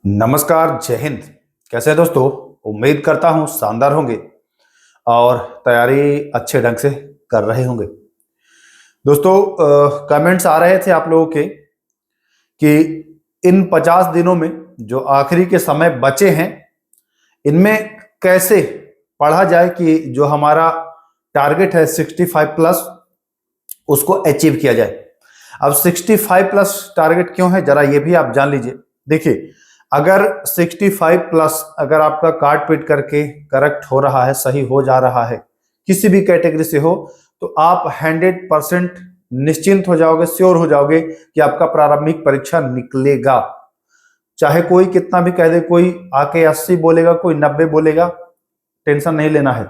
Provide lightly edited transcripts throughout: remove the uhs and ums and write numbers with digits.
नमस्कार, जय हिंद। कैसे हैं दोस्तों? उम्मीद करता हूं शानदार होंगे और तैयारी अच्छे ढंग से कर रहे होंगे। दोस्तों, कमेंट्स आ रहे थे आप लोगों के कि इन 50 दिनों में जो आखिरी के समय बचे हैं, इनमें कैसे पढ़ा जाए कि जो हमारा टारगेट है 65 प्लस, उसको अचीव किया जाए। अब 65 प्लस टारगेट क्यों है, जरा ये भी आप जान लीजिए। देखिए, अगर 65 प्लस अगर आपका काट पीट करके करेक्ट हो रहा है, सही हो जा रहा है, किसी भी कैटेगरी से हो, तो आप 100% निश्चिंत हो जाओगे, श्योर हो जाओगे कि आपका प्रारंभिक परीक्षा निकलेगा। चाहे कोई कितना भी कह दे, कोई आके 80 बोलेगा, कोई 90 बोलेगा, टेंशन नहीं लेना है।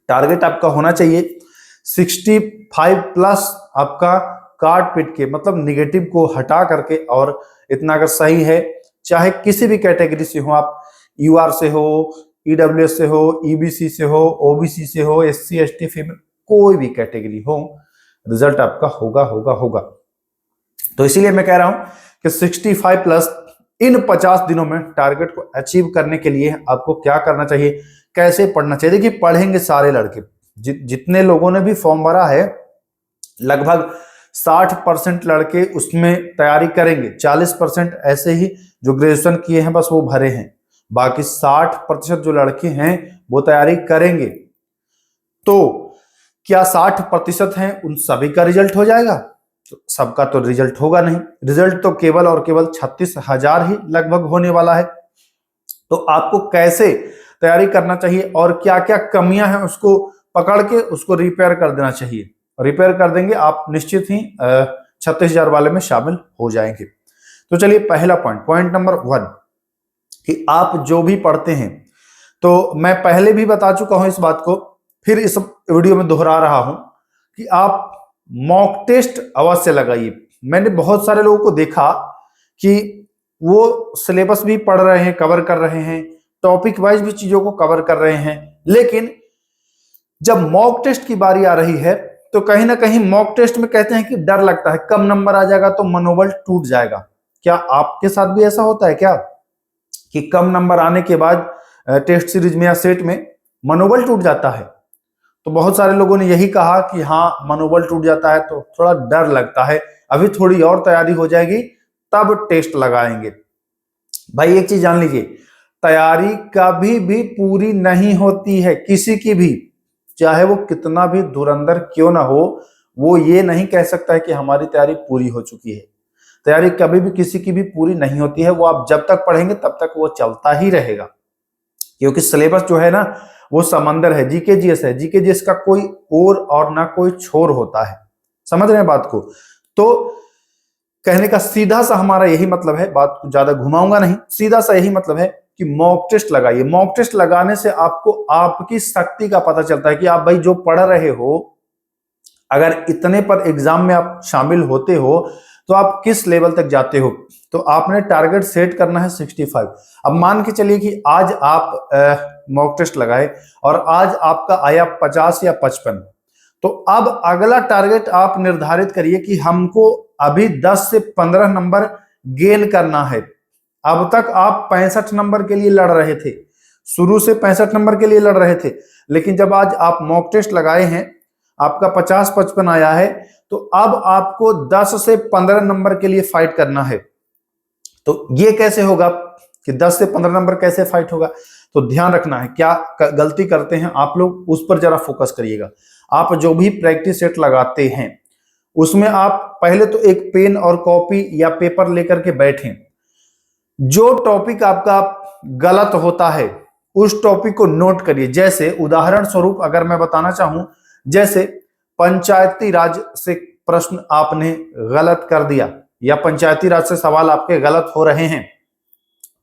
टारगेट आपका होना चाहिए 65 प्लस। आपका काट पीट के मतलब निगेटिव को हटा करके, और इतना अगर सही है, चाहे किसी भी कैटेगरी से हो, आप यूआर से हो, ईडब्ल्यूएस से हो, ईबीसी से हो, ओबीसी से हो, एससी एसटी फीमेल, कोई भी कैटेगरी हो, रिजल्ट आपका होगा होगा होगा। तो इसीलिए मैं कह रहा हूं कि 65 प्लस इन 50 दिनों में टारगेट को अचीव करने के लिए आपको क्या करना चाहिए, कैसे पढ़ना चाहिए। देखिए, पढ़ेंगे सारे लड़के, जितने लोगों ने भी फॉर्म भरा है, लगभग 60% लड़के उसमें तैयारी करेंगे। 40% ऐसे ही जो ग्रेजुएशन किए हैं बस वो भरे हैं, बाकी 60% जो लड़के हैं वो तैयारी करेंगे। तो क्या 60% हैं उन सभी का रिजल्ट हो जाएगा? तो सबका तो रिजल्ट होगा नहीं। रिजल्ट तो केवल और केवल 36,000 ही लगभग होने वाला है। तो आपको कैसे तैयारी करना चाहिए और क्या क्या कमियां हैं उसको पकड़ के उसको रिपेयर कर देना चाहिए। रिपेयर कर देंगे आप, निश्चित ही 36,000 वाले में शामिल हो जाएंगे। तो चलिए, पहला पॉइंट नंबर 1 कि आप जो भी पढ़ते हैं, तो मैं पहले भी बता चुका हूं इस बात को, फिर इस वीडियो में दोहरा रहा हूं कि आप मॉक टेस्ट अवश्य लगाइए। मैंने बहुत सारे लोगों को देखा कि वो सिलेबस भी पढ़ रहे हैं, कवर कर रहे हैं, टॉपिक वाइज भी चीजों को कवर कर रहे हैं, लेकिन जब मॉक टेस्ट की बारी आ रही है तो कहीं ना कहीं मॉक टेस्ट में कहते हैं कि डर लगता है, कम नंबर आ जाएगा तो मनोबल टूट जाएगा। क्या आपके साथ भी ऐसा होता है क्या कि कम नंबर आने के बाद टेस्ट सीरीज में या सेट में मनोबल टूट जाता है? तो बहुत सारे लोगों ने यही कहा कि हाँ, मनोबल टूट जाता है तो थोड़ा डर लगता है, अभी थोड़ी और तैयारी हो जाएगी तब टेस्ट लगाएंगे। भाई, एक चीज जान लीजिए, तैयारी कभी भी पूरी नहीं होती है किसी की भी, चाहे वो कितना भी धुरंधर क्यों ना हो, वो ये नहीं कह सकता है कि हमारी तैयारी पूरी हो चुकी है। तैयारी कभी भी किसी की भी पूरी नहीं होती है, वो आप जब तक पढ़ेंगे तब तक वो चलता ही रहेगा, क्योंकि सिलेबस जो है ना, वो समंदर है, जीके जीएस है। जीके जीएस का कोई ओर और ना कोई छोर होता है। समझ रहे हैं बात को? तो कहने का सीधा सा हमारा यही मतलब है, बात को ज्यादा घुमाऊंगा नहीं, सीधा सा यही मतलब है कि मॉक टेस्ट लगाइए। मॉक टेस्ट लगाने से आपको आपकी शक्ति का पता चलता है कि आप भाई जो पढ़ रहे हो, अगर इतने पर एग्जाम में आप शामिल होते हो तो आप किस लेवल तक जाते हो। तो आपने टारगेट सेट करना है 65। अब मान के चलिए कि आज आप मॉक टेस्ट लगाए और आज आपका आया 50 या 55, तो अब अगला टारगेट आप निर्धारित करिए कि हमको अभी 10 से 15 नंबर गेन करना है। अब तक आप 65 नंबर के लिए लड़ रहे थे, शुरू से 65 नंबर के लिए लड़ रहे थे, लेकिन जब आज आप मॉक टेस्ट लगाए हैं, आपका 50-55 आया है, तो अब आपको 10 से 15 नंबर के लिए फाइट करना है। तो ये कैसे होगा कि 10 से 15 नंबर कैसे फाइट होगा? तो ध्यान रखना है, क्या गलती करते हैं आप लोग, उस पर जरा फोकस करिएगा। आप जो भी प्रैक्टिस सेट लगाते हैं उसमें आप पहले तो एक पेन और कॉपी या पेपर लेकर के बैठें। जो टॉपिक आपका गलत होता है उस टॉपिक को नोट करिए। जैसे उदाहरण स्वरूप अगर मैं बताना चाहूं, जैसे पंचायती राज से प्रश्न आपने गलत कर दिया या पंचायती राज से सवाल आपके गलत हो रहे हैं,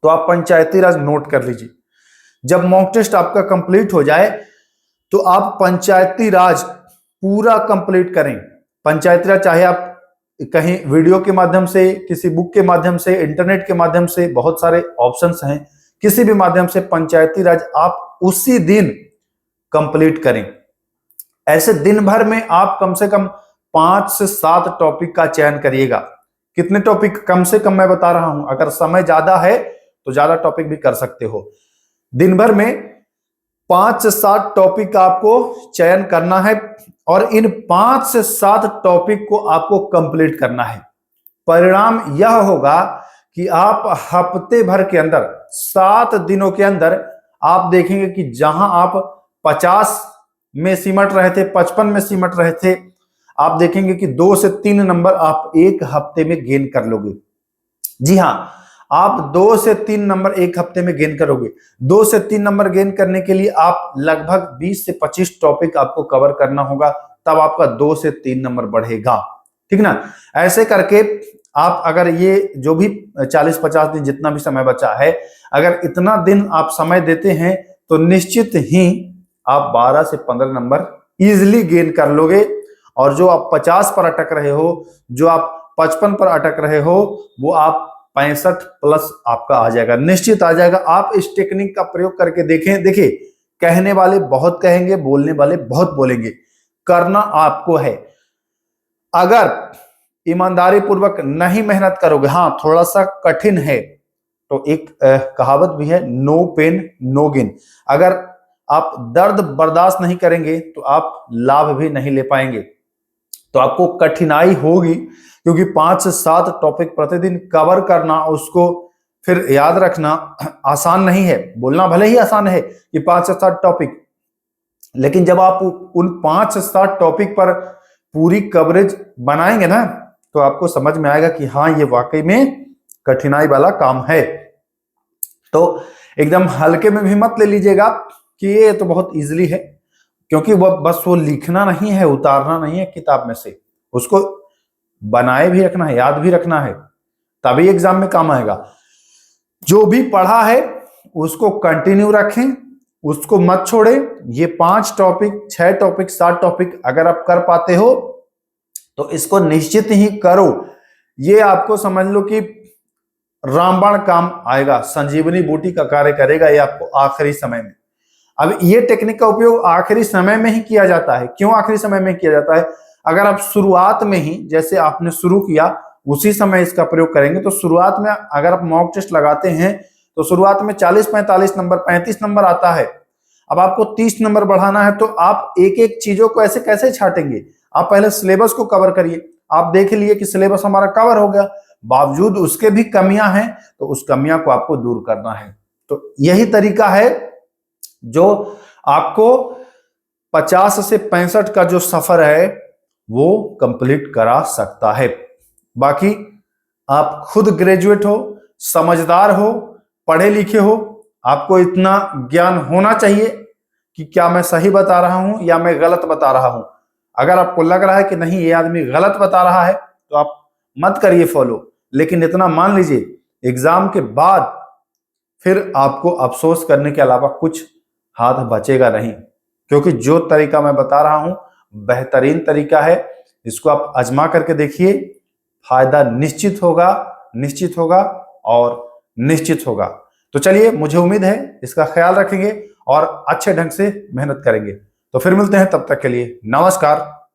तो आप पंचायती राज नोट कर लीजिए। जब मॉक टेस्ट आपका कंप्लीट हो जाए तो आप पंचायती राज पूरा कंप्लीट करें। पंचायती राज चाहे आप कहीं वीडियो के माध्यम से, किसी बुक के माध्यम से, इंटरनेट के माध्यम से, बहुत सारे ऑप्शंस हैं, किसी भी माध्यम से पंचायती राज आप उसी दिन कंप्लीट करें। ऐसे दिन भर में आप कम से कम 5 से 7 टॉपिक का चयन करिएगा। कितने टॉपिक? कम से कम मैं बता रहा हूं, अगर समय ज्यादा है तो ज्यादा टॉपिक भी कर सकते हो। दिन भर में 5 से 7 टॉपिक का आपको चयन करना है और इन 5 से 7 टॉपिक को आपको कंप्लीट करना है। परिणाम यह होगा कि आप हफ्ते भर के अंदर 7 दिनों के अंदर आप देखेंगे कि जहां आप 50 में सिमट रहे थे, 55 में सिमट रहे थे, आप देखेंगे कि 2 से 3 नंबर आप एक हफ्ते में गेन कर लोगे। जी हां, आप 2 से 3 नंबर एक हफ्ते में गेन करोगे। 2 से 3 नंबर गेन करने के लिए आप लगभग 20 से 25 टॉपिक आपको कवर करना होगा, तब आपका 2 से 3 नंबर बढ़ेगा। ठीक ना? ऐसे करके आप अगर ये जो भी 40-50 दिन जितना भी समय बचा है, अगर इतना दिन आप समय देते हैं तो निश्चित ही आप 12 से 15 नंबर इजिली गेन कर लोगे। और जो आप 50 पर अटक रहे हो, जो आप 55 पर अटक रहे हो, वो आप 65 प्लस आपका आ जाएगा, निश्चित आ जाएगा। आप इस टेक्निक का प्रयोग करके देखें। देखिए, कहने वाले बहुत कहेंगे, बोलने वाले बहुत बोलेंगे, करना आपको है। अगर ईमानदारी पूर्वक नहीं मेहनत करोगे, हाँ थोड़ा सा कठिन है, तो एक कहावत भी है, नो पेन नो गेन। अगर आप दर्द बर्दाश्त नहीं करेंगे तो आप लाभ भी नहीं ले पाएंगे, तो आपको कठिनाई होगी, क्योंकि 5 से 7 टॉपिक प्रतिदिन कवर करना, उसको फिर याद रखना आसान नहीं है। बोलना भले ही आसान है कि 5 से 7 टॉपिक, लेकिन जब आप उन 5 से 7 टॉपिक पर पूरी कवरेज बनाएंगे ना, तो आपको समझ में आएगा कि हाँ, ये वाकई में कठिनाई वाला काम है। तो एकदम हल्के में भी मत ले लीजिएगा कि ये तो बहुत इजीली है, क्योंकि वो बस वो लिखना नहीं है, उतारना नहीं है किताब में से, उसको बनाए भी रखना है, याद भी रखना है, तभी एग्जाम में काम आएगा। जो भी पढ़ा है उसको कंटिन्यू रखें, उसको मत छोड़े। ये 5 टॉपिक, 6 टॉपिक, 7 टॉपिक अगर आप कर पाते हो तो इसको निश्चित ही करो। ये आपको समझ लो कि रामबाण काम आएगा, संजीवनी बूटी का कार्य करेगा ये आपको आखिरी समय में। अब ये टेक्निक का उपयोग आखिरी समय में ही किया जाता है। क्यों आखिरी समय में किया जाता है? अगर आप शुरुआत में ही, जैसे आपने शुरू किया, उसी समय इसका प्रयोग करेंगे, तो शुरुआत में अगर आप मॉक टेस्ट लगाते हैं तो शुरुआत में 40-45 नंबर, 35 नंबर आता है। अब आपको 30 नंबर बढ़ाना है, तो आप एक एक चीजों को ऐसे कैसे छाटेंगे? आप पहले सिलेबस को कवर करिए। आप देख लिए कि सिलेबस हमारा कवर हो गया, बावजूद उसके भी कमियां हैं, तो उस कमियां को आपको दूर करना है। तो यही तरीका है जो आपको 50 से 65 का जो सफर है वो कंप्लीट करा सकता है। बाकी आप खुद ग्रेजुएट हो, समझदार हो, पढ़े लिखे हो, आपको इतना ज्ञान होना चाहिए कि क्या मैं सही बता रहा हूं या मैं गलत बता रहा हूं। अगर आपको लग रहा है कि नहीं ये आदमी गलत बता रहा है, तो आप मत करिए फॉलो, लेकिन इतना मान लीजिए एग्जाम के बाद फिर आपको अफसोस करने के अलावा कुछ हाथ बचेगा नहीं, क्योंकि जो तरीका मैं बता रहा हूं बेहतरीन तरीका है। इसको आप आजमा करके देखिए, फायदा निश्चित होगा, निश्चित होगा और निश्चित होगा। तो चलिए, मुझे उम्मीद है इसका ख्याल रखेंगे और अच्छे ढंग से मेहनत करेंगे। तो फिर मिलते हैं, तब तक के लिए नमस्कार,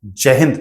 जय हिंद।